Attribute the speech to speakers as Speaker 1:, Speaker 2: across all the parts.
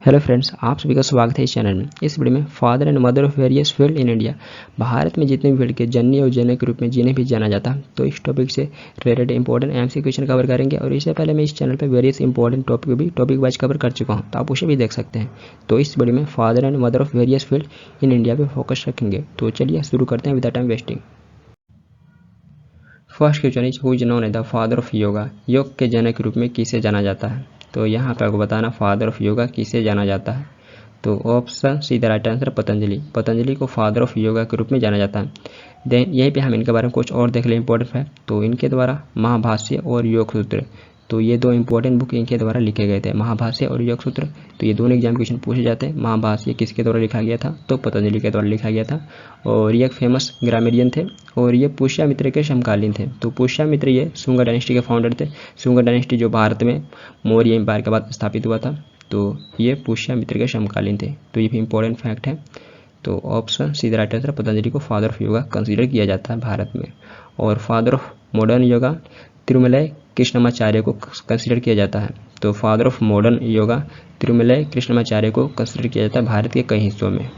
Speaker 1: Hello friends, आप सभी का स्वागत है इस चैनल में। इस वीडियो में father and mother of various field in India, Bharat में जितने भी फील्ड के जननी और जनक के रूप में जिन्हें भी जाना जाता है, तो इस टॉपिक से related important MC question cover करेंगे। और इससे पहले मैं इस चैनल पर various important topic wise cover कर चुका हूँ, तो आप उसे भी देख सकते हैं। तो इस वीडियो में father and mother of various field in India पर फोकस रखेंगे। तो चलिए शुरू करते हैं with time wasting. First question is who is known as the father of yoga, योग के जनक के रूप में किसे जाना जाता है। तो यहाँ पर आपको बताना फादर ऑफ योगा किसे जाना जाता है। तो option C the right answer Patanjali. Patanjali को फादर ऑफ योगा के रूप में जाना जाता है। देन यहीं पे हम इनके बारे में कुछ और देख लें इंपॉर्टेंट फैक्ट। तो इनके द्वारा महाभाष्य और योग सूत्र, तो ये दो इंपॉर्टेंट बुक इनके द्वारा लिखे गए थे, महाभाष्य और योग सूत्र। तो ये दोनों एग्जाम क्वेश्चन पूछे जाते हैं। महाभाष्य किसके द्वारा लिखा गया था, तो पतंजलि के द्वारा लिखा गया था। और ये एक फेमस ग्रामेरियन थे और ये पुष्यामित्र के समकालीन थे। तो पुष्यामित्र ये शुंग डायनेस्टी के फाउंडर थे। शुंग डायनेस्टी जो भारत में मौर्य एम्पायर के बाद स्थापित हुआ था, तो ये पुष्यामित्र के समकालीन थे। तो ये भी इंपॉर्टेंट फैक्ट है। तो option C the right answer Patanjali को फादर ऑफ योगा कंसीडर किया जाता है भारत में। और father of modern yoga Tirumalai Krishnamacharya को कंसीडर किया जाता है। तो father of modern yoga Tirumalai Krishnamacharya को कंसीडर किया जाता है भारत के कई हिस्सों में।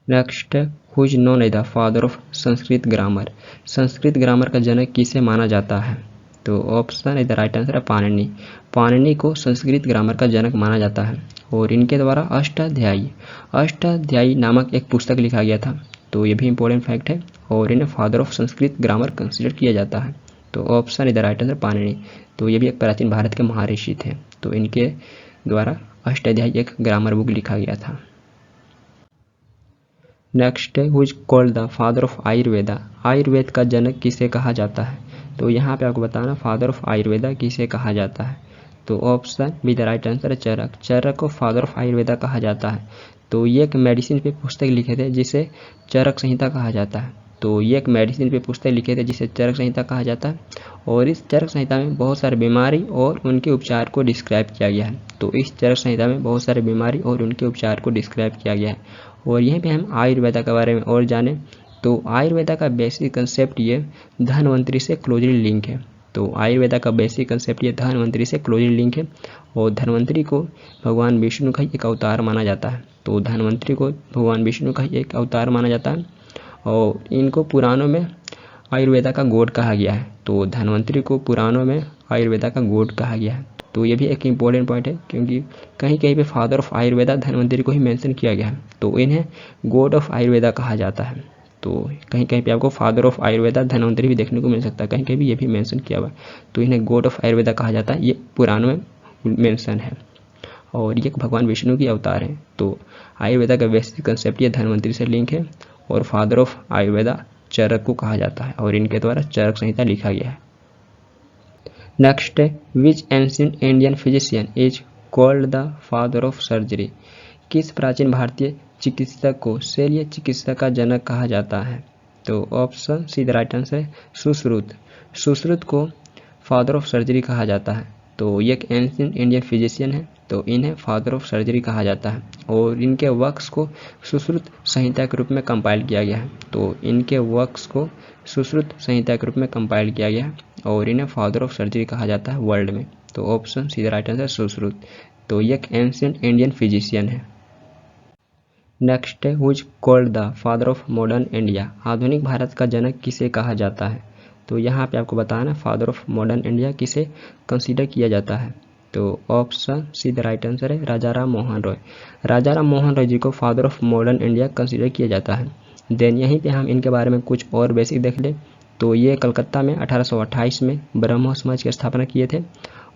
Speaker 1: Next, who is known as the father of Sanskrit grammar. Sanskrit grammar का जनक किसे माना जाता है। तो option is the right answer है पाणिनि। पाणिनि को संस्कृत ग्रामर का जनक माना जाता है और इनके द्वारा अष्टाध्यायी नामक एक पुस्तक लिखा गया था। तो ये भी इंपॉर्टेंट फैक्ट है और इन्हें father of Sanskrit grammar consider किया जाता है। तो option is the right answer Panini. तो ये भी एक प्राचीन भारत के महर्षि थे। तो इनके द्वारा अष्टाध्यायी एक ग्रामर बुक लिखा गया था। नेक्स्ट है who is called the father of Ayurveda. Ayurveda का जनक किसे कहा जाता है। तो यहाँ पे आपको बताना फादर ऑफ आयुर्वेदा किसे कहा जाता है। तो option B the right answer है चरक। चरक को फादर ऑफ आयुर्वेदा कहा जाता है। तो ये एक मेडिसिन पे पुस्तक लिखे थे जिसे चरक संहिता कहा जाता है। तो ये एक मेडिसिन पे पुस्तक लिखे थे जिसे चरक संहिता कहा जाता है। और इस चरक संहिता में बहुत सारे बीमारी और उनके उपचार को डिस्क्राइब किया गया है। तो इस चरक संहिता में बहुत सारे बीमारी और उनके उपचार को डिस्क्राइब किया गया है। और यहीं पे हम आयुर्वेदा के बारे में और जानें। तो आयुर्वेदा का बेसिक कंसेप्ट ये धन्वंतरि से क्लोजली लिंक है। तो आयुर्वेदा का बेसिक कंसेप्ट ये धन्वंतरि से क्लोजली लिंक है। और धन्वंतरि को भगवान विष्णु का ही एक अवतार माना जाता है। तो धन्वंतरि को भगवान विष्णु का ही एक अवतार माना जाता है और इनको पुराणों में आयुर्वेदा का गॉड कहा गया है। तो धन्वंतरि को पुराणों में आयुर्वेदा का गॉड कहा गया है। तो ये भी एक इम्पोर्टेंट पॉइंट है क्योंकि कहीं कहीं पे फादर ऑफ आयुर्वेदा धन्वंतरि को ही मेंशन किया गया है। तो इन्हें गॉड ऑफ आयुर्वेदा कहा जाता है। तो कहीं कहीं पे आपको फादर ऑफ आयुर्वेदा धन्वंतरि भी देखने को मिल सकता है, कहीं कहीं भी ये भी मेंशन किया हुआ है। तो इन्हें गॉड ऑफ आयुर्वेदा कहा जाता है, ये पुराणों में मेंशन है और ये भगवान विष्णु की अवतार है। तो आयुर्वेदा का बेसिक कंसेप्ट ये धन्वंतरि से लिंक है और फादर ऑफ आयुर्वेदा चरक को कहा जाता है और इनके द्वारा चरक संहिता लिखा गया है। नेक्स्ट है which ancient Indian physician is called the father of surgery. किस प्राचीन भारतीय चिकित्सक को शल्य चिकित्सा का जनक कहा जाता है। तो option C the right answer है सुश्रुत। सुश्रुत को फादर ऑफ सर्जरी कहा जाता है। तो ये एक एंशिएंट इंडियन फिजिशियन है। तो इन्हें फादर ऑफ सर्जरी कहा जाता है और इनके वर्क्स को सुश्रुत संहिता के रूप में कंपाइल किया गया है। तो इनके वर्क्स को सुश्रुत संहिता के रूप में कंपाइल किया गया है और इन्हें फादर ऑफ सर्जरी कहा जाता है वर्ल्ड में। तो option C the right answer Sushruta. तो ये एक एंशिएंट इंडियन फिजिशियन है। नेक्स्ट है who is called the father of modern India. आधुनिक भारत का जनक किसे कहा जाता है। तो यहाँ पे आपको बताना फादर ऑफ मॉडर्न इंडिया किसे कंसीडर किया जाता है। तो option C the right answer है राजा राम मोहन रॉय। राजा राम मोहन रॉय जी को father of modern India consider किया जाता है। देन यहीं पे हम इनके बारे में कुछ और बेसिक देख लें। तो ये कलकत्ता में 1828 में ब्रह्मो समाज की स्थापना किए थे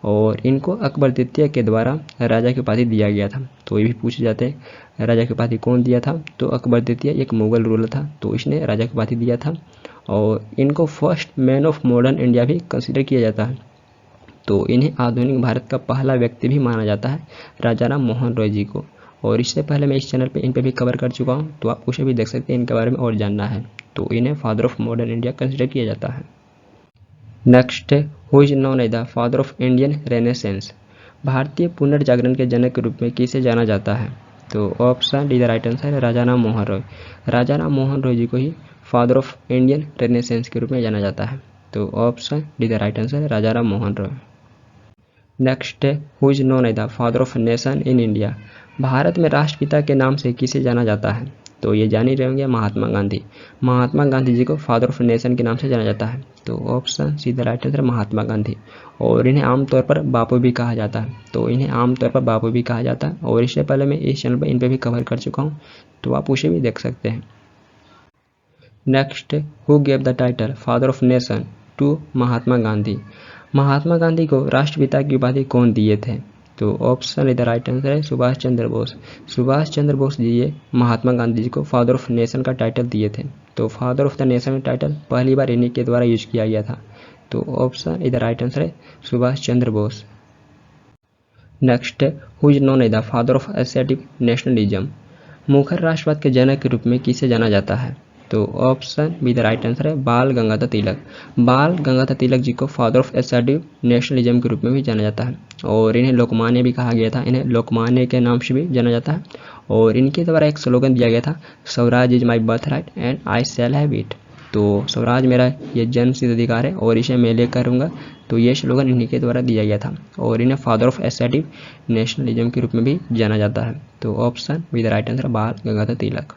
Speaker 1: और इनको अकबर द्वितीय के द्वारा राजा की उपाधि दिया गया था। तो ये भी पूछे जाते हैं राजा की उपाधि कौन दिया था। तो अकबर द्वितीय एक मुगल रूलर था, तो इसने राजा की उपाधि दिया था और इनको first man of modern India भी कंसिडर किया जाता है। तो इन्हें आधुनिक भारत का पहला व्यक्ति भी माना जाता है राजा राम मोहन रॉय जी को। और इससे पहले मैं इस चैनल पे इन पे भी कवर कर चुका हूँ, तो आप उसे भी देख सकते हैं इनके बारे में और जानना है। तो इन्हें father of modern India consider किया जाता है। नेक्स्ट है who is known as the father of Indian renaissance. भारतीय पुनर्जागरण के जनक के रूप में किसे जाना जाता है। तो option D the right answer है राजा राम मोहन रॉय। राजा राम मोहन रॉय जी को ही फादर ऑफ इंडियन रेनेसेंस के रूप में जाना जाता है। तो option D the right answer है राजा राम मोहन रॉय। नेक्स्ट है who is known as the father of nation in India. Bharat में राष्ट्रपिता के नाम से किसे जाना जाता है? तो ये जान ही रहे होंगे, महात्मा गांधी। महात्मा गांधी जी को फादर ऑफ नेशन के नाम से जाना जाता है। तो option C the right answer Mahatma Gandhi. और इन्हें आमतौर पर बापू भी कहा जाता है। तो इन्हें आमतौर पर बापू भी कहा जाता है और इससे पहले मैं इस चैनल पर इन पर भी कवर कर चुका हूँ, तो आप उसे भी देख सकते हैं। Next who gave the title father of nation to Mahatma Gandhi. Mahatma Gandhi को राष्ट्रपिता की उपाधि कौन दिए थे? तो ऑप्शन इधर राइट आंसर है सुभाष चंद्र बोस। सुभाष चंद्र बोस जी ये महात्मा गांधी जी को फादर ऑफ नेशन का टाइटल दिए थे। तो फादर ऑफ द नेशन का टाइटल पहली बार इन्हीं के द्वारा यूज किया गया था। तो ऑप्शन इधर राइट आंसर है Subhash Chandra Bose. Next who is known as the father of assertive nationalism. मुखर राष्ट्रवाद के जनक के रूप में किसे जाना जाता है? तो option B the right answer है बाल गंगाधर तिलक। बाल गंगाधर तिलक जी को फादर ऑफ एसर्टिव नेशनलिज्म के रूप में भी जाना जाता है और इन्हें लोकमान्य भी कहा गया था। इन्हें लोकमान्य के नाम से भी जाना जाता है और इनके द्वारा एक स्लोगन दिया गया था, Swaraj is my birth right and I shall have it. तो स्वराज मेरा ये जन्म सिद्ध अधिकार है और इसे मैं लेकर रहूँगा। तो ये स्लोगन इन्हीं के द्वारा दिया गया था और इन्हें फादर ऑफ एसर्टिव नेशनलिज्म के रूप में भी जाना जाता है। तो option B the right answer Bal Gangadhar Tilak.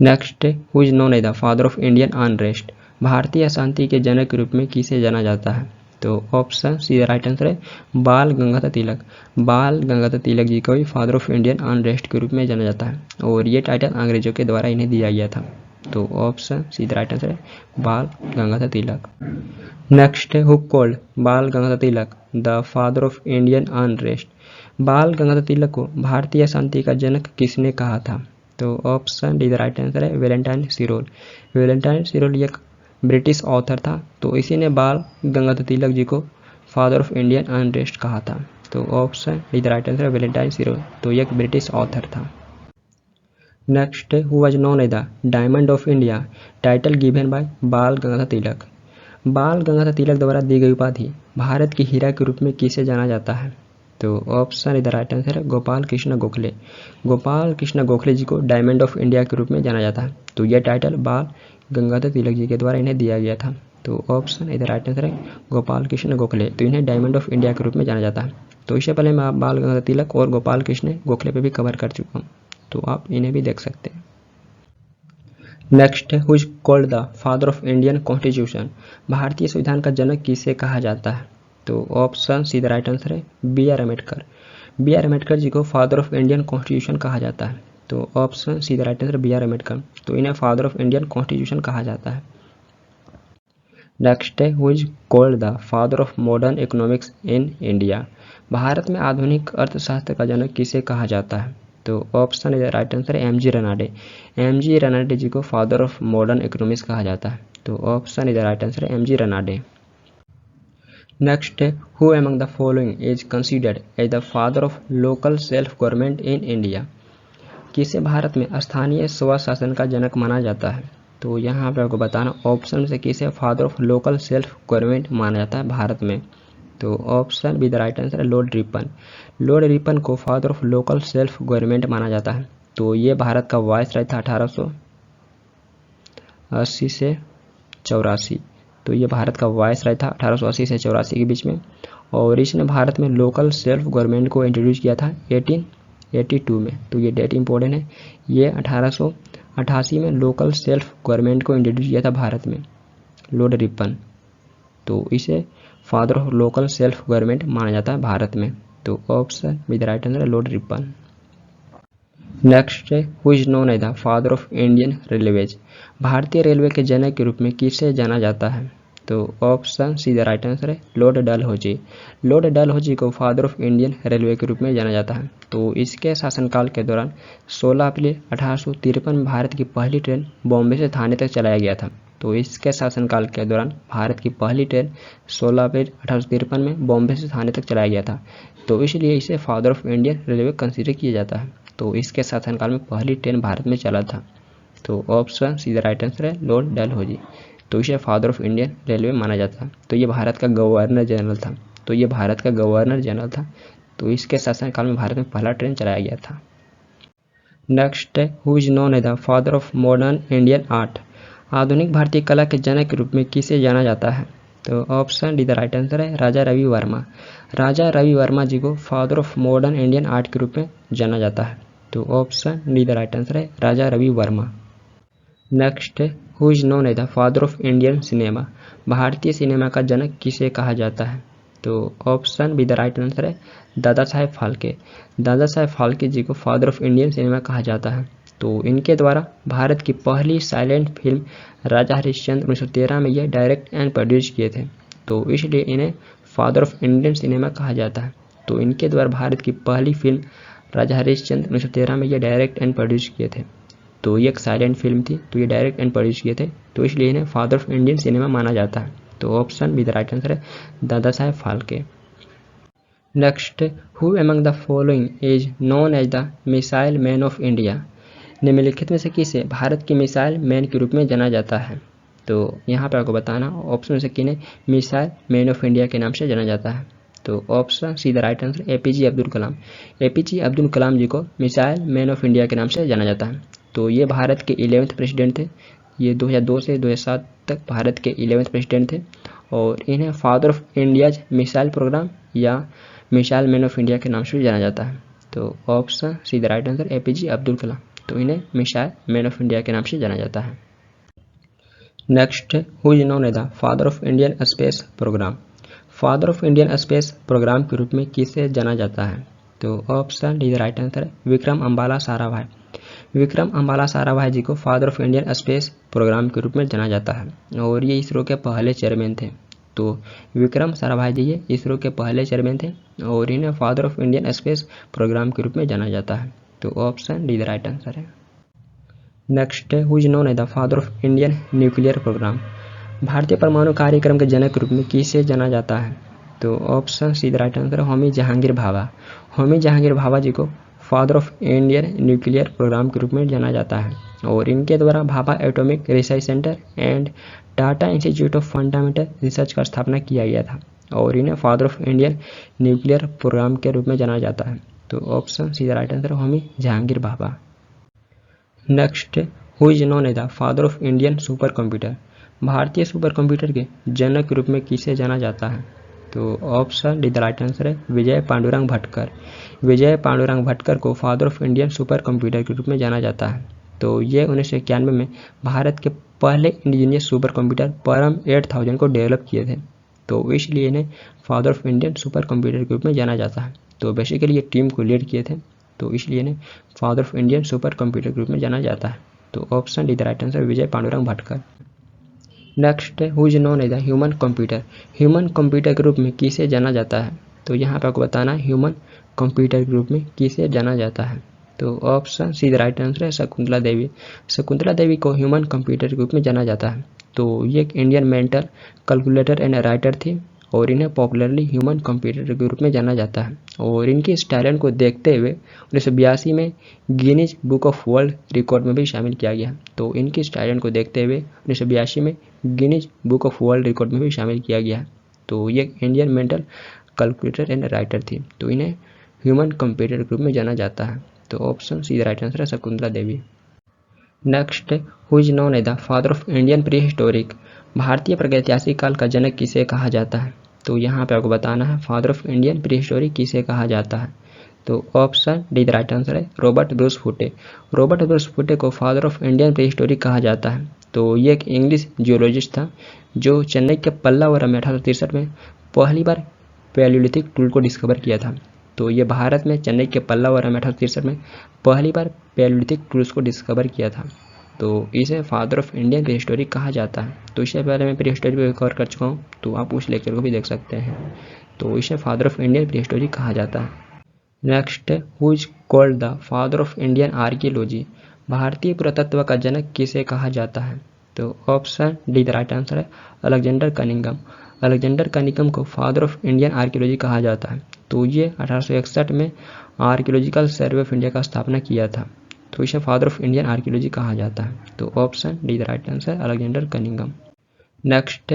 Speaker 1: Next who is known as the father of Indian unrest. भारतीय अशांति के जनक के रूप में किसे जाना जाता है? तो option C the right answer है बाल गंगाधर तिलक। बाल गंगाधर तिलक जी को भी फादर ऑफ इंडियन अनरेस्ट के रूप में जाना जाता है और ये टाइटल अंग्रेजों के द्वारा इन्हें दिया गया था। तो option C the right answer है Bal Gangadhar Tilak. Next who called Bal Gangadhar Tilak the father of Indian unrest. Bal Gangadhar तिलक को भारतीय शांति का जनक किसने कहा था? तो option D the right answer है वेलेंटाइन सिरोल। वेलेंटाइन सिरोल एक ब्रिटिश ऑथर था, तो इसी ने बाल गंगाधर तिलक जी को फादर ऑफ इंडियन अनरेस्ट कहा था। तो option D the right answer है वेलेंटाइन सिरोल, तो एक ब्रिटिश ऑथर था। Next who was known as the diamond of India. Title given by Bal Gangadhar तिलक। बाल गंगाधर तिलक द्वारा दी गई उपाधि भारत की हीरा के रूप में किसे जाना जाता है? तो ऑप्शन इधर राइट आंसर है गोपाल कृष्ण गोखले। गोपाल कृष्ण गोखले जी को डायमंड ऑफ इंडिया के रूप में जाना जाता है। तो यह टाइटल बाल गंगाधर तिलक जी के द्वारा इन्हें दिया गया था। तो ऑप्शन इधर राइट आंसर है गोपाल कृष्ण गोखले, तो इन्हें डायमंड ऑफ इंडिया के रूप में जाना जाता है। तो इससे पहले मैं बाल गंगाधर तिलक और गोपाल कृष्ण गोखले पे भी कवर कर चुका हूँ, तो आप इन्हें भी देख सकते हैं। Next who is called the father of Indian constitution. भारतीय संविधान का जनक किसे कहा जाता है? तो option C the right answer है B R Ambedkar. B R Ambedkar ji को फादर ऑफ इंडियन कॉन्स्टिट्यूशन कहा जाता है। तो option C the right answer B R Ambedkar, तो इन्हें फादर ऑफ इंडियन कॉन्स्टिट्यूशन कहा जाता है। नेक्स्ट है who is called the father of modern economics in India. Bharat में आधुनिक अर्थशास्त्र का जनक किसे कहा जाता है? तो ऑप्शन इधर राइट आंसर है M G Ranade. M G Ranade ji को फादर ऑफ मॉडर्न इकोनॉमिक्स कहा जाता है। तो ऑप्शन इधर राइट आंसर है एम जी रनाडे। नेक्स्ट है who among the following is considered as the father of local self government in India. किसे भारत में स्थानीय स्वशासन का जनक माना जाता है? तो यहाँ पर आपको बताना ऑप्शन से किसे father of local self government माना जाता है भारत में। तो option B the right answer है लॉर्ड रिपन। लॉर्ड रिपन को father of local self government माना जाता है। तो ये भारत का वायसराय था 1880 से 84। तो ये भारत का वायसराय था 1880 से 84 के बीच में और इसने भारत में लोकल सेल्फ गवर्नमेंट को इंट्रोड्यूस किया था 1882 में। तो ये डेट इंपॉर्टेंट है, ये 1888 में लोकल सेल्फ गवर्नमेंट को इंट्रोड्यूस किया था भारत में लॉर्ड रिपन। तो इसे father of local self government माना जाता है भारत में। तो ऑप्शन विद राइट आंसर है लॉर्ड रिपन। नेक्स्ट है who is known as the father of Indian railways. भारतीय रेलवे के जनक के रूप में किसे जाना जाता है? तो option C the right answer है लॉर्ड डलहौजी। लॉर्ड डलहौजी को फादर ऑफ इंडियन रेलवे के रूप में जाना जाता है। तो इसके शासनकाल के दौरान 16 अप्रैल 1853 में भारत की पहली ट्रेन बॉम्बे से थाने तक चलाया गया था। तो इसके शासनकाल के दौरान भारत की पहली ट्रेन 16 अप्रैल 1853 में बॉम्बे से थाने तक चलाया गया था। तो इसलिए इसे father of Indian railway consider किया जाता है। तो इसके शासनकाल में पहली ट्रेन भारत में चला था। तो option C the right answer है लॉर्ड डलहौजी, तो इसे फादर ऑफ इंडियन रेलवे माना जाता है। तो ये भारत का गवर्नर जनरल था। तो इसके शासनकाल में भारत में पहला ट्रेन चलाया गया था। नेक्स्ट है who is known as the father of modern Indian art. आधुनिक भारतीय कला के जनक के रूप में किसे जाना जाता है? तो option D the right answer है राजा रवि वर्मा। राजा रवि वर्मा जी को father of modern Indian art के रूप में जाना जाता है। तो option D the right answer है राजा रवि वर्मा। नेक्स्ट है who is known as the father of Indian cinema. भारतीय सिनेमा का जनक किसे कहा जाता है। तो option B the right answer है दादा साहेब फाल्के। दादा साहेब फाल्के जी को फादर ऑफ इंडियन सिनेमा कहा जाता है। तो इनके द्वारा भारत की पहली साइलेंट फिल्म राजा हरिश्चंद्र 1913 में यह डायरेक्ट एंड प्रोड्यूस किए थे। तो इसलिए इन्हें फादर ऑफ इंडियन सिनेमा कहा जाता है। तो इनके द्वारा भारत की पहली फिल्म राजा हरिश्चंद्र 1913 में यह डायरेक्ट एंड प्रोड्यूस किए थे। तो ये एक साइलेंट फिल्म थी, तो ये डायरेक्ट एंड प्रोड्यूस किए थे, तो इसलिए इन्हें फादर ऑफ इंडियन सिनेमा माना जाता है। तो option B the right answer है Dada Saheb Phalke. Next, who among the following is known as the missile man of India. निम्नलिखित में से किसे भारत की मिसाइल मैन के रूप में जाना जाता है। तो यहाँ पर आपको बताना ऑप्शन में से किन्हें मिसाइल मैन ऑफ इंडिया के नाम से जाना जाता है। तो option C the right answer APJ Abdul Kalam. APJ Abdul Kalam ji को मिसाइल मैन ऑफ इंडिया के नाम से जाना जाता है। तो ये भारत के 11वें प्रेसिडेंट थे। ये 2002 से 2007 तक भारत के 11वें प्रेसिडेंट थे और इन्हें father of India's missile program या मिसाइल मैन ऑफ इंडिया के नाम से जाना जाता है। तो option C the right answer APJ Abdul Kalam. तो इन्हें मिसाइल मैन ऑफ इंडिया के नाम से जाना जाता है। Next, who is known as the father of Indian space program. Father of Indian space program के रूप में किसे जाना जाता है। तो option D the right answer है विक्रम अम्बाला साराभाई। विक्रम अम्बाला साराभाई जी को father of Indian space program के रूप में जाना जाता है और ये इसरो के पहले चेयरमैन थे। तो विक्रम साराभाई जी ये इसरो के पहले चेयरमैन थे और इन्हें father of Indian space program के रूप में जाना जाता है। तो option D the right answer है। Next, who is known as the father of Indian nuclear program. भारतीय परमाणु कार्यक्रम के जनक के रूप में किसे जाना जाता है। तो option C the right answer Homi Jehangir Bhabha. Homi Jehangir Bhabha ji को father of Indian nuclear program के रूप में जाना जाता है और इनके द्वारा Bhabha atomic research centre and Tata institute of fundamental research का स्थापना किया गया था और इन्हें father of Indian nuclear program के रूप में जाना जाता है। तो option C the right answer Homi Jehangir Bhabha. Next, who is known as the father of Indian super computer. भारतीय सुपर कंप्यूटर के जनक के रूप में किसे जाना जाता है। तो option D the right answer है विजय पांडुरंग भटकर। विजय पांडुरंग भटकर को father of Indian super computer के रूप में जाना जाता है। तो ये 1991 में भारत के पहले इंडिजीनियस सुपर कंप्यूटर परम 8000 को डेवलप किए थे। तो इसलिए इन्हें father of Indian super computer के रूप में जाना जाता है। तो बेसिकली ये टीम को लीड किए थे, तो इसलिए इन्हें father of Indian super computer के रूप में जाना जाता है। तो option D the right answer Vijay Pandurang Bhatkar. Next, who is known as the human computer. Human computer के रूप में किसे जाना जाता है। तो यहाँ पे आपको बताना ह्यूमन कंप्यूटर के रूप में किसे जाना जाता है। तो option C the right answer है शकुंतला देवी। शकुंतला देवी को ह्यूमन कंप्यूटर के रूप में जाना जाता है। तो ये एक Indian mental calculator and writer थी और इन्हें पॉपुलरली ह्यूमन कंप्यूटर के रूप में जाना जाता है और इनकी इस टैलेंट को देखते हुए 1982 में Guinness book of world record में भी शामिल किया गया। तो इनकी इस टैलेंट को देखते हुए 1982 में Guinness book of world record में भी शामिल किया गया। तो ये Indian mental calculator and writer थी, तो इन्हें ह्यूमन कंप्यूटर के रूप में जाना जाता है। तो option C the right answer है Shakuntala Devi. Next, who is known as the father of Indian prehistoric. भारतीय प्रागैतिहासिक काल का जनक किसे कहा जाता है। तो यहाँ पे आपको बताना है father of Indian pre historic किसे कहा जाता है। तो option D the right answer है रॉबर्ट ब्रूस फुटे। रॉबर्ट ब्रूस फुटे को father of Indian pre historic कहा जाता है। तो ये एक इंग्लिश जियोलॉजिस्ट था जो चेन्नई के पल्लावरम में 1863 में पहली बार पैलियोलिथिक टूल को डिस्कवर किया था। तो ये भारत में चेन्नई के पल्लावरम में 1863 में पहली बार पैलियोलिथिक टूल्स को डिस्कवर किया था। तो इसे father of Indian pre historic कहा जाता है। तो इससे पहले मैं प्री हिस्टोरिक को कवर कर चुका हूँ, तो आप उस लेक्चर को भी देख सकते हैं। तो इसे father of Indian pre historic कहा जाता है। Next, who is called the father of Indian archaeology. भारतीय पुरातत्व का जनक किसे कहा जाता है। तो option D the right answer है अलेक्जेंडर कनिंघम। अलेक्जेंडर कनिंघम को फादर ऑफ इंडियन आर्कियोलॉजी कहा जाता है। तो ये 1861 में आर्कियोलॉजिकल सर्वे ऑफ इंडिया का स्थापना किया था। तो इसे फादर ऑफ इंडियन आर्कियोलॉजी कहा जाता है। तो option D the right answer Alexander Cunningham. Next,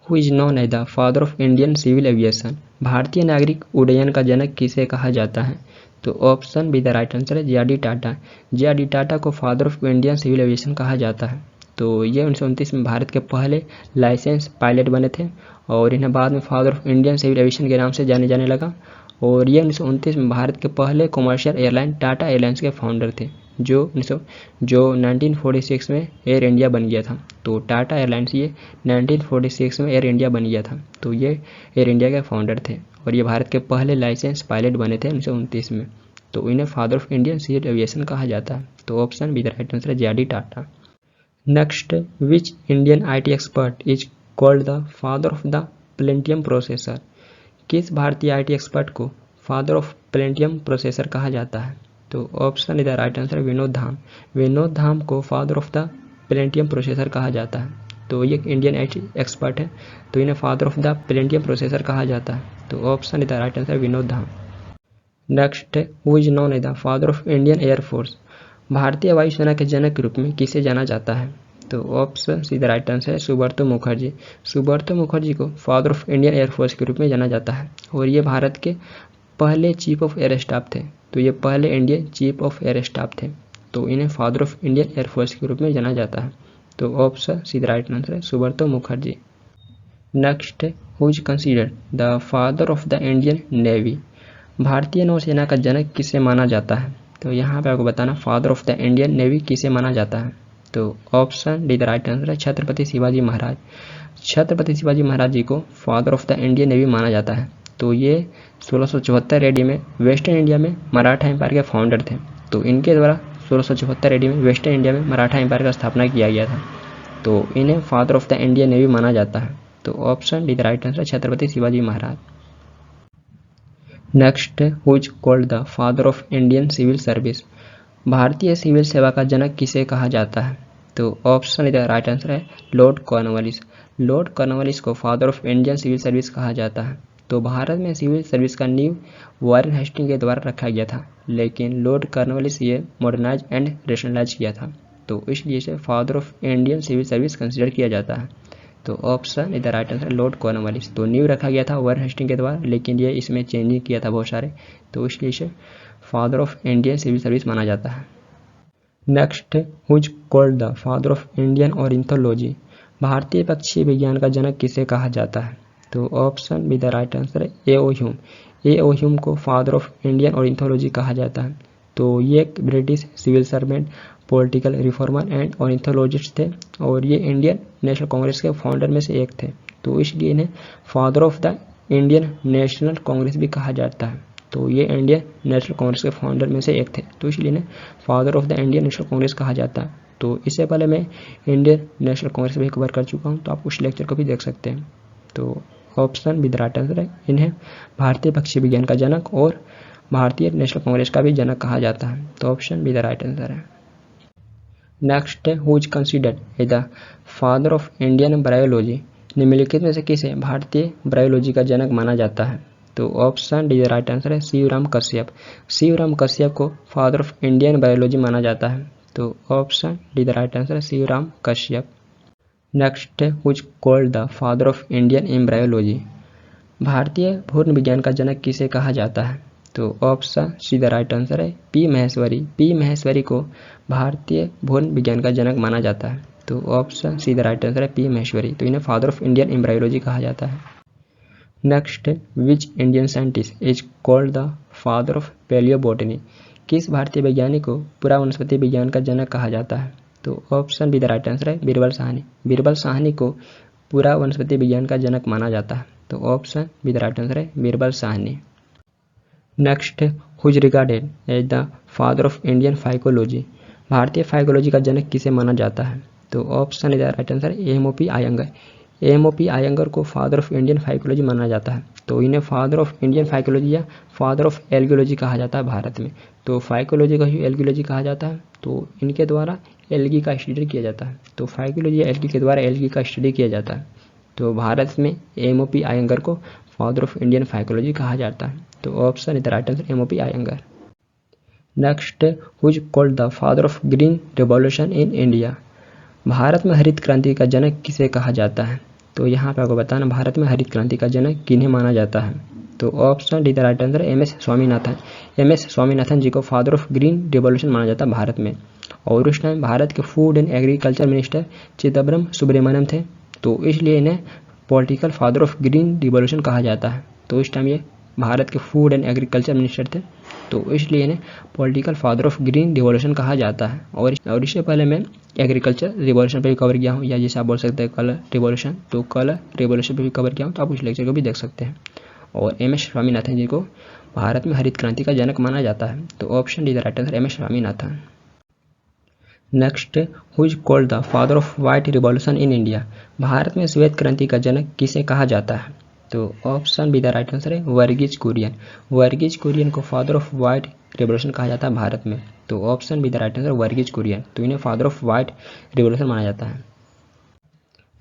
Speaker 1: who is known as the father of Indian civil aviation. भारतीय नागरिक उड्डयन का जनक किसे कहा जाता है। तो option B the right answer है जे.आर.डी. टाटा। जे.आर.डी. टाटा को father of Indian civil aviation कहा जाता है। तो ये 1929 में भारत के पहले लाइसेंस पायलट बने थे और इन्हें बाद में father of Indian civil aviation के नाम से जाने जाने लगा। और ये 1929 में भारत के पहले कमर्शियल एयरलाइन टाटा एयरलाइंस के फाउंडर थे, जो 1946 में एयर इंडिया बन गया था। तो टाटा एयरलाइंस ये 1946 में एयर इंडिया बन गया था, तो ये एयर इंडिया के फाउंडर थे और ये भारत के पहले लाइसेंस पायलट बने थे 1929 में। तो इन्हें father of Indian civil aviation कहा जाता है। तो option B the right answer है JRD. Tata. Next, which Indian IT expert is called the father of the Pentium processor? किस भारतीय IT एक्सपर्ट को फादर ऑफ पेंटियम प्रोसेसर कहा जाता है? तो ऑप्शन इधर राइट आंसर है विनोद धाम। विनोद धाम को father of the Pentium processor कहा जाता है। तो ये इंडियन IT एक्सपर्ट है, तो इन्हें father of the Pentium processor कहा जाता है। तो ऑप्शन इधर right answer Vinod Dham. Next, who is known as the father of Indian air force? भारतीय वायुसेना के जनक के रूप में किसे जाना जाता है? तो option C the right answer है सुब्रतो मुखर्जी। सुब्रतो मुखर्जी को फादर ऑफ इंडियन एयरफोर्स के रूप में जाना जाता है और ये भारत के पहले चीफ ऑफ एयर स्टाफ थे। तो ये पहले Indian chief of air staff थे, तो इन्हें फादर ऑफ इंडियन एयरफोर्स के रूप में जाना जाता है। तो option C the right answer है Subroto Mukherjee. Next, who is considered the father of the Indian navy? भारतीय नौसेना का जनक किसे माना जाता है? तो यहाँ पे आपको बताना father of the Indian navy किसे माना जाता है। तो option D the right answer है छत्रपति शिवाजी महाराज। छत्रपति शिवाजी महाराज जी को father of the Indian navy माना जाता है। तो ये 1674 AD में वेस्टर्न इंडिया में मराठा एम्पायर के फाउंडर थे। तो इनके द्वारा 1674 AD में वेस्टर्न इंडिया में मराठा एम्पायर का स्थापना किया गया था, तो इन्हें father of the Indian navy माना जाता है। तो option D the right answer Chhatrapati Shivaji Maharaj. Next, who is called the father of Indian civil service? भारतीय सिविल सेवा का जनक किसे कहा जाता है? तो ऑप्शन इधर राइट आंसर है लॉर्ड कॉर्नवालिस। लॉर्ड कॉर्नवालिस को father of Indian civil service कहा जाता है। तो भारत में सिविल सर्विस का नींव वारेन हेस्टिंग के द्वारा रखा गया था, लेकिन लॉर्ड कॉर्नवालिस ये मॉडर्नाइज एंड रेशनलाइज किया था, तो इसलिए इसे father of Indian civil service consider किया जाता है। तो ऑप्शन इधर राइट आंसर लॉर्ड कॉर्नवालिस। तो न्यू रखा गया था वारेन हेस्टिंग के द्वारा, लेकिन ये इसमें चेंजिंग किया था बहुत सारे, तो इसलिए इसे father of Indian civil service माना जाता है। Next, who is called the father of Indian ornithology? भारतीय पक्षी विज्ञान का जनक किसे कहा जाता है? तो option B the right answer है ए.ओ. ह्यूम। ए.ओ. ह्यूम को फादर ऑफ इंडियन ऑर्निथोलॉजी कहा जाता है। तो ये एक British civil servant, political reformer and ornithologist थे और ये इंडियन नेशनल कांग्रेस के फाउंडर में से एक थे, तो इसलिए इन्हें father of the Indian national Congress भी कहा जाता है। तो ये इंडियन नेशनल कांग्रेस के फाउंडर में से एक थे, तो इसलिए इन्हें father of the Indian national Congress कहा जाता है। तो इससे पहले मैं इंडियन नेशनल कांग्रेस भी कवर कर चुका हूँ, तो आप उस लेक्चर को भी देख सकते हैं। तो option B the right answer है, इन्हें भारतीय पक्षी विज्ञान का जनक और भारतीय नेशनल कांग्रेस का भी जनक कहा जाता है। तो option B the right answer है। Next, who is considered as the father of Indian bryology? निम्नलिखित में से किसे भारतीय ब्रायोलॉजी का जनक माना जाता है? तो option D the right answer है शिवराम कश्यप। शिवराम कश्यप को फादर ऑफ इंडियन बायोलॉजी माना जाता है। तो option D the right answer है Shivram Kashyap. Next, who is called the father of Indian embryology? भारतीय भ्रूण विज्ञान का जनक किसे कहा जाता है? तो option C the right answer है पी महेश्वरी। पी महेश्वरी को भारतीय भ्रूण विज्ञान का जनक माना जाता है। तो option C the right answer है पी महेश्वरी। तो इन्हें फादर ऑफ इंडियन एम्ब्रायोलॉजी कहा जाता है। Next, which Indian scientist is called the father of palaeobotany? किस भारतीय वैज्ञानिक को पुरा वनस्पति विज्ञान का जनक कहा जाता है? तो option B the right answer है बीरबल साहनी। बीरबल साहनी को पुरा वनस्पति विज्ञान का जनक माना जाता है। तो option B the right answer है Birbal Sahni. Next, who is regarded as the father of Indian phycology? भारतीय फाइकोलॉजी का जनक किसे माना जाता है? तो option is the right answer MOP. Iyengar. MOP. Iyengar को फादर ऑफ इंडियन फाइकोलॉजी माना जाता है। तो इन्हें फादर ऑफ इंडियन फाइकोलॉजी या फादर ऑफ एल्गियोलॉजी कहा जाता है भारत में। तो फाइकोलॉजी को ही एल्गियोलॉजी कहा जाता है, तो इनके द्वारा एल्गी का स्टडी किया जाता है। तो फाइकोलॉजी या एल्गी के द्वारा एल्गी का स्टडी किया जाता है। तो भारत में एम.ओ.पी. आयंगर को फादर ऑफ इंडियन फाइकोलॉजी कहा जाता है। तो option is the right answer MOP. Iyengar. Next, who is called the father of green revolution in India? Bharat में हरित क्रांति का जनक किसे कहा जाता है? तो यहाँ पे आपको बताना भारत में हरित क्रांति का जनक किन्हें माना जाता है? तो option D the right answer MS. Swaminathan. MS. Swaminathan ji को फादर ऑफ ग्रीन रिवॉल्यूशन माना जाता है भारत में। और उस टाइम भारत के food and agriculture minister Chidambaram Subramaniam थे, तो इसलिए इन्हें political father of green revolution कहा जाता है। तो इस टाइम ये भारत के फूड एंड एग्रीकल्चर मिनिस्टर थे, तो इसलिए इन्हें political father of green revolution कहा जाता है। और इससे पहले मैं एग्रीकल्चर रिवॉल्यूशन पे भी कवर किया हूँ, या जैसे आप बोल सकते हैं कलर रिवॉल्यूशन, तो कलर रिवॉल्यूशन पे भी कवर किया हूँ, तो आप उस लेक्चर को भी देख सकते हैं। और एम एस स्वामीनाथन जी को भारत में हरित क्रांति का जनक माना जाता है। तो option D the right answer M S Swaminathan. Next, who is called the father of white revolution in India. Bharat में श्वेत क्रांति का जनक किसे कहा जाता है। तो option B the right answer है वर्गीज कुरियन। वर्गीज कुरियन को फादर ऑफ व्हाइट रिवॉल्यूशन कहा जाता है भारत में। तो option B the right answer Verghese Kurien, तो इन्हें फादर ऑफ व्हाइट रिवॉल्यूशन माना जाता है।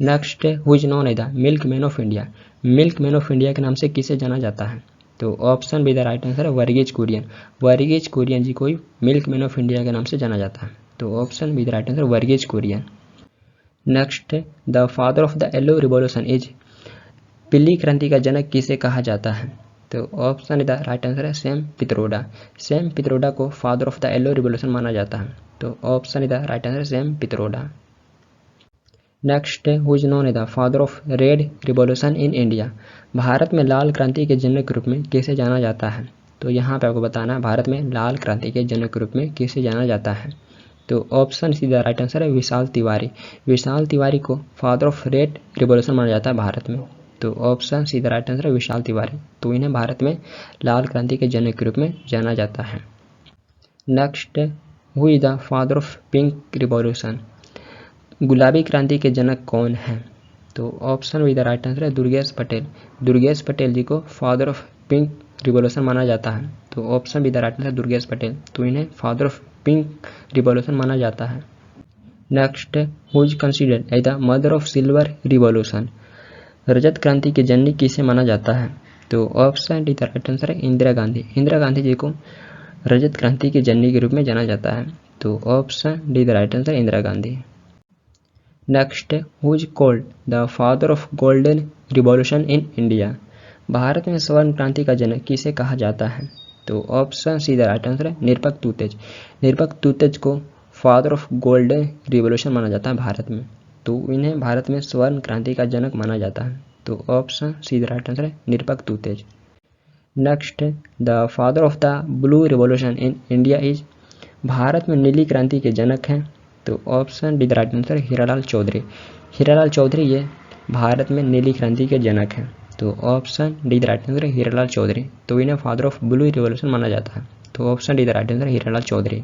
Speaker 1: Next, who is known as the milk man of India. Milk man of India के नाम से किसे जाना जाता है। तो option B the right answer है वर्गीज कुरियन। वर्गीज कुरियन जी को मिल्क मैन ऑफ इंडिया के नाम से जाना जाता है। तो option B the right answer Verghese Kurien. Next, the father of the yellow revolution is. पीली क्रांति का जनक किसे कहा जाता है। तो ऑप्शन द राइट आंसर है सैम पित्रोडा। सैम पित्रोडा को father of the yellow revolution माना जाता है। तो option the right answer Sam Pitroda. Next, who is known as the father of red revolution in India. Bharat में लाल क्रांति के जनक के रूप में किसे जाना जाता है। तो यहाँ पे आपको बताना है भारत में लाल क्रांति के जनक के रूप में किसे जाना जाता है। तो option C the right answer है विशाल तिवारी। विशाल तिवारी को फादर ऑफ रेड रिवॉल्यूशन माना जाता है भारत में। तो option C the right answer है विशाल तिवारी, तो इन्हें भारत में लाल क्रांति के जनक के रूप में जाना जाता है। Next, who is the father of pink revolution. गुलाबी क्रांति के जनक कौन हैं। तो option B the right answer है दुर्गेश पटेल। दुर्गेश पटेल जी को फादर ऑफ पिंक रिवॉल्यूशन माना जाता है। तो option B the right answer Durgesh Patel, तो इन्हें फादर ऑफ पिंक रिवॉल्यूशन माना जाता है। Next, who is considered as the mother of silver revolution. रजत क्रांति की जननी किसे माना जाता है। तो option D the right answer है इंदिरा गांधी। इंदिरा गांधी जी को रजत क्रांति की जननी के रूप में जाना जाता है। तो option D the right answer Indira Gandhi. Next, who is called the father of golden revolution in India. Bharat में स्वर्ण क्रांति का जनक किसे कहा जाता है। तो option C the right answer है निरपक तूतेज। निरपक तूतेज को फादर ऑफ गोल्डन रिवॉल्यूशन माना जाता है भारत में, तो इन्हें भारत में स्वर्ण क्रांति का जनक माना जाता है। तो option C the right answer है निरपक तूतेज। Next, the father of the blue revolution in India is. भारत में नीली क्रांति के जनक हैं। तो option D the right answer है हीरालाल चौधरी। हीरालाल चौधरी ये भारत में नीली क्रांति के जनक हैं। तो option D the right answer है हीरालाल चौधरी, तो इन्हें फादर ऑफ ब्लू रिवॉल्यूशन माना जाता है। तो option D the right answer है Hiralal Chaudhary.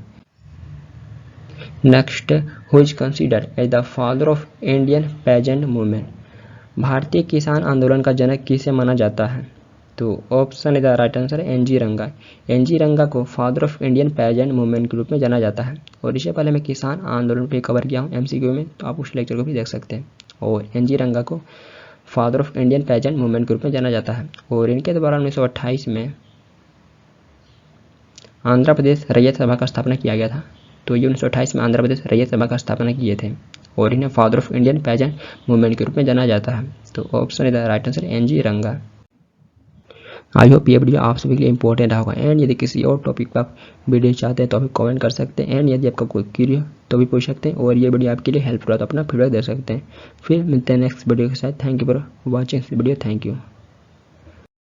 Speaker 1: Next, who is considered as the father of Indian peasant movement. भारतीय किसान आंदोलन का जनक किसे माना जाता है। तो ऑप्शन द राइट आंसर है एन.जी. रंगा। एन.जी. रंगा को father of Indian peasant movement के रूप में जाना जाता है। और इससे पहले मैं किसान आंदोलन पे कवर किया हूँ एमसीक्यू में, तो आप उस लेक्चर को भी देख सकते हैं। और एन.जी. रंगा को father of Indian peasant movement के रूप में जाना जाता है। और इनके द्वारा 1928 में आंध्र प्रदेश रैयत सभा का स्थापना किया गया था। तो ये 1928 में आंध्र प्रदेश रैयत सभा का स्थापना किए थे, और इन्हें father of Indian peasant movement के रूप में जाना जाता है। तो option is the right answer NG. Ranga. I hope ये वीडियो आप सभी के लिए इंपॉर्टेंट होगा। एंड यदि किसी और टॉपिक पर आप वीडियो चाहते हैं तो आप कमेंट कर सकते हैं। एंड यदि आपका कोई क्वेरी हो तो भी पूछ सकते हैं, और ये वीडियो आपके लिए हेल्पफुल है तो अपना फीडबैक दे सकते हैं। फिर मिलते हैं नेक्स्ट वीडियो के साथ। Thank you for watching this video. Thank you.